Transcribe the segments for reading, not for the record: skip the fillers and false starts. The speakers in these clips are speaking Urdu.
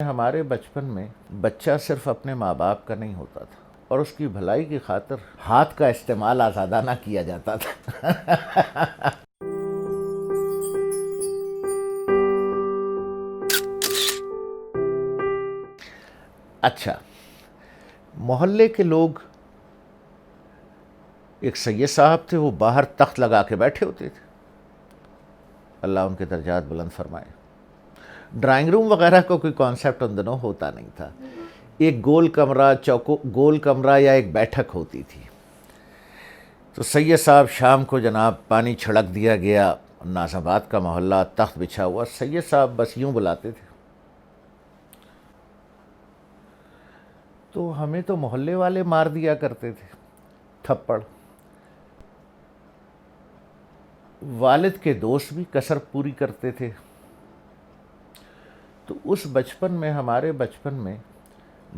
ہمارے بچپن میں بچہ صرف اپنے ماں باپ کا نہیں ہوتا تھا اور اس کی بھلائی کی خاطر ہاتھ کا استعمال آزادانہ کیا جاتا تھا۔ اچھا، محلے کے لوگ، ایک سید صاحب تھے، وہ باہر تخت لگا کے بیٹھے ہوتے تھے، اللہ ان کے درجات بلند فرمائے۔ ڈرائنگ روم وغیرہ کا کوئی کانسیپٹ ان دنوں ہوتا نہیں تھا، ایک گول کمرہ یا ایک بیٹھک ہوتی تھی۔ تو سید صاحب شام کو جناب پانی چھڑک دیا گیا، ناز آباد کا محلہ، تخت بچھا ہوا، سید صاحب بس یوں بلاتے تھے۔ تو ہمیں تو محلے والے مار دیا کرتے تھے تھپڑ، والد کے دوست بھی کسر پوری کرتے تھے۔ تو اس بچپن میں، ہمارے بچپن میں،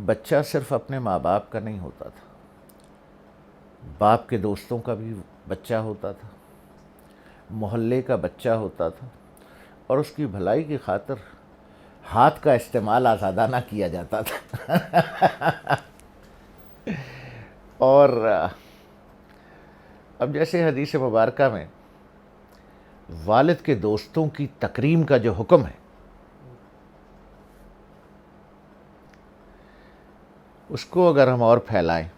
بچہ صرف اپنے ماں باپ کا نہیں ہوتا تھا، باپ کے دوستوں کا بھی بچہ ہوتا تھا، محلے کا بچہ ہوتا تھا، اور اس کی بھلائی کی خاطر ہاتھ کا استعمال آزادانہ کیا جاتا تھا۔ اور اب جیسے حدیث مبارکہ میں والد کے دوستوں کی تکریم کا جو حکم ہے، اس کو اگر ہم اور پھیلائیں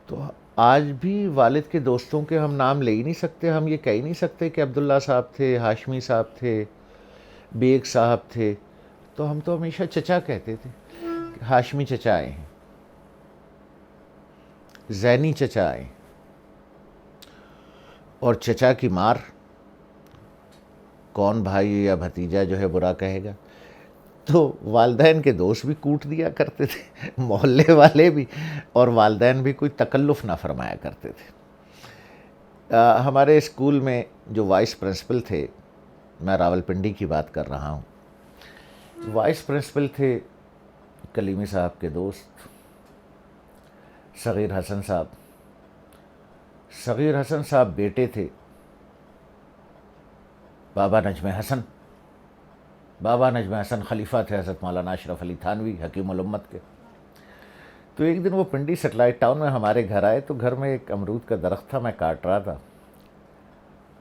تو آج بھی والد کے دوستوں کے ہم نام لے ہی نہیں سکتے، ہم یہ کہہ ہی نہیں سکتے کہ عبداللہ صاحب تھے، ہاشمی صاحب تھے، بیگ صاحب تھے، تو ہم تو ہمیشہ چچا کہتے تھے کہ ہاشمی چچا آئے ہیں، زینی چچا آئے ہیں۔ اور چچا کی مار، کون بھائی یا بھتیجا جو ہے برا کہے گا؟ تو والدین کے دوست بھی کوٹ دیا کرتے تھے، محلے والے بھی، اور والدین بھی کوئی تکلف نہ فرمایا کرتے تھے۔ ہمارے اسکول میں جو وائس پرنسپل تھے، میں راولپنڈی کی بات کر رہا ہوں، وائس پرنسپل تھے کلیمی صاحب کے دوست صغیر حسن صاحب۔ صغیر حسن صاحب بیٹے تھے بابا نجم حسن۔ بابا نجم حسن خلیفہ تھے حضرت مولانا اشرف علی تھانوی حکیم الامت کے۔ تو ایک دن وہ پنڈی سیٹلائٹ ٹاؤن میں ہمارے گھر آئے، تو گھر میں ایک امرود کا درخت تھا، میں کاٹ رہا تھا،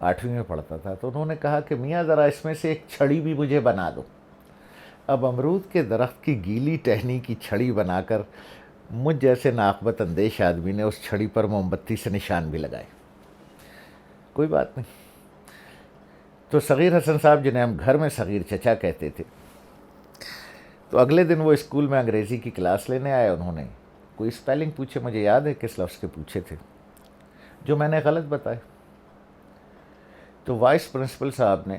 8ویں میں پڑھتا تھا۔ تو انہوں نے کہا کہ میاں ذرا اس میں سے ایک چھڑی بھی مجھے بنا دو۔ اب امرود کے درخت کی گیلی ٹہنی کی چھڑی بنا کر مجھ جیسے ناقبت اندیش آدمی نے اس چھڑی پر موم بتی سے نشان بھی لگائے۔ کوئی بات نہیں۔ تو صغیر حسن صاحب، جنہیں ہم گھر میں صغیر چچا کہتے تھے، تو اگلے دن وہ اسکول میں انگریزی کی کلاس لینے آئے۔ انہوں نے کوئی اسپیلنگ پوچھے، مجھے یاد ہے کس لفظ کے پوچھے تھے، جو میں نے غلط بتائے۔ تو وائس پرنسپل صاحب نے،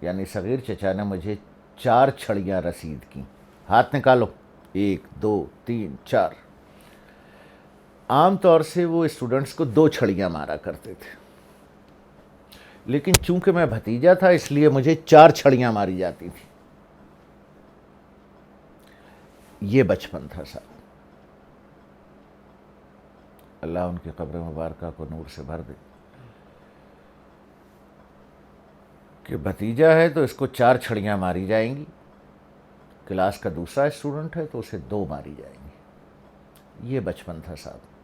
یعنی صغیر چچا نے، مجھے 4 چھڑیاں رسید کیں۔ ہاتھ نکالو، 1 2 3 4۔ عام طور سے وہ اسٹوڈنٹس کو 2 چھڑیاں مارا کرتے تھے، لیکن چونکہ میں بھتیجا تھا اس لیے مجھے 4 چھڑیاں ماری جاتی تھی۔ یہ بچپن تھا صاحب، اللہ ان کی قبر مبارکہ کو نور سے بھر دے، کہ بھتیجا ہے تو اس کو 4 چھڑیاں ماری جائیں گی، کلاس کا دوسرا اسٹوڈنٹ ہے تو اسے 2 ماری جائیں گی۔ یہ بچپن تھا صاحب۔